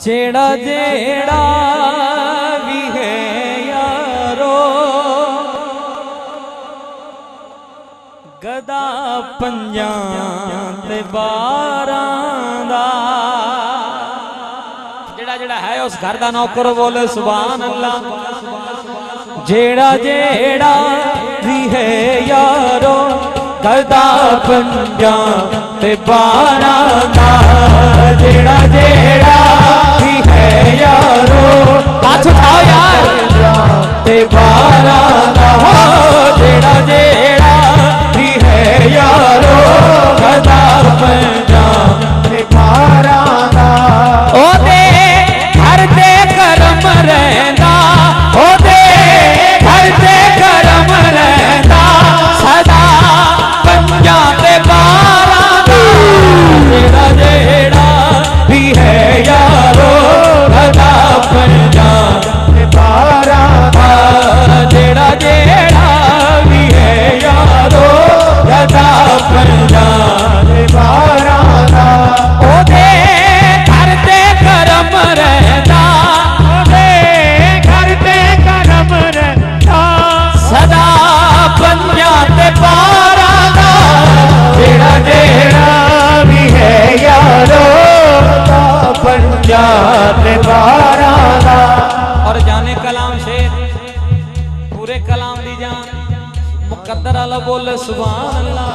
जेड़ा जेड़ा भी है यारो गदा पंजां ते बारां दा जेड़ा जेड़ा है उस घर दा नौकर बोले सुभान अल्लाह। जेड़ा जेड़ा भी है यारो गदा पंजां ते बारां दा जेड़ा जेड़ा भी है यारो हाथ उठाओ यार ते बारां दा जेड़ा जेड़ा भी है यारो गदा पंजां ते बारां दा ओ दे घर दे करम रहंदा ओ दे घर दे करम रहंदा सदा पंजां ते बारां दा जेड़ा जेड़ा भी है यारो गदा पंजां ते बारां दा जेड़ा जेड़ा भी है यारो गदा पंजां ते बारां दा ओ दे घर ते करम रहंदा ओ दे घर ते करम रहंदा सदा पंजां ते बारां दा जेड़ा जेड़ा भी है यारो गदा पंजां ते बारां दा। और जाने कलाम शेर पूरे कलाम दी जान मुकद्दर आला बोले सुभान अल्लाह।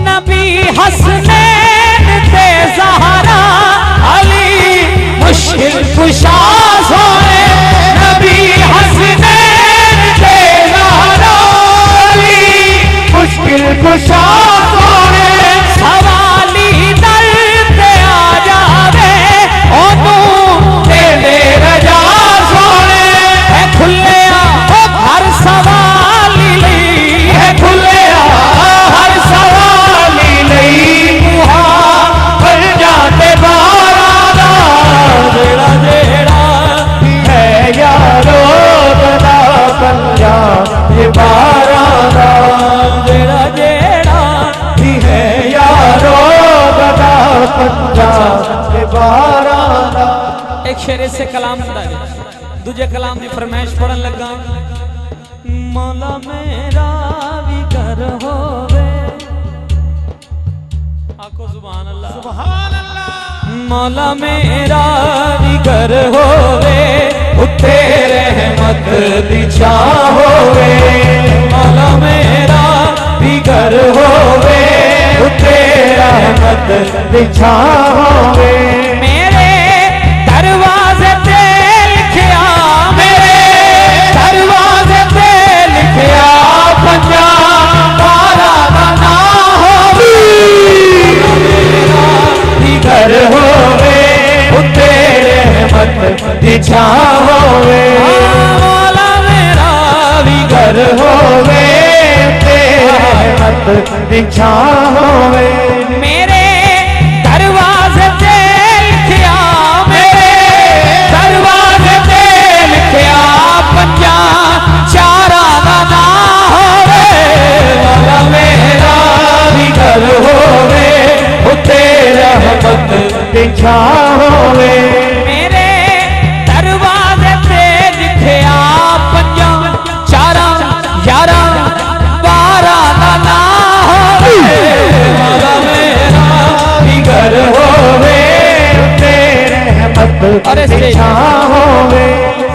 नबी हसनैन ते ज़हरा अली मुश्किल कुशा सोने नबी हसनैन ते ज़हरा अली मुश्किल कुशा सोने सवाली दर ते आ जावे ओनू दे दे रजा सोने है खुले हर सवाली लई है खुले हर सवाली लई मुहा पंजां ते बारां दा जेड़ा जेड़ा है यारो गदा पंजां ते बारां दा जेड़ा जेड़ा भी है यारो गदा पंजां ते बारां दा। एक शेर से कलाम सुना दूजे कलाम की फरमाइश पढ़न लगा। मौला मेरा भी घर होवे आखो सुभान अल्लाह सुभान अल्लाह। मौला मेरा भी घर होवे उत्ते रहमत दी छां होवे मौला मेरा भी घर होवे उत्ते रहमत दी छां होवे मेरे दरवाजे ते लिखिया मेरे दरवाजे ते लिखिया पंजां बारां दा नां होवे मेरा भी घर होवे उत्ते रहमत दी छां होवे मौला मेरा भी घर होवे उत्ते रहमत दी छां होवे मेरे दरवाजे ते लिखिया मेरे दरवाजे ते लिखिया पंजां चारां दा नां होवे मौला मेरा भी घर होवे उत्ते रहमत दी छां होवे मेरे दरवाजे ते लिखिया पंजां चारां यारां बारां दा नां होवे मौला मेरा भी घर होवे उत्ते रहमत दी छां होवे।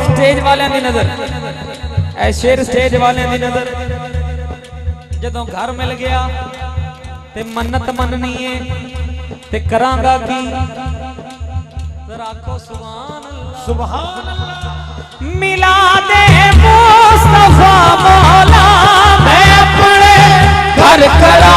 स्टेज वालियां दी नजर ऐ शेर स्टेज वालियां दी नजर जदों घर मिल गया ते मन्नत मननी है ते करांगा की जरा आखो सुभान अल्लाह सुभान अल्लाह। मिला दे मुस्तफा मौला मैं अपने घर करा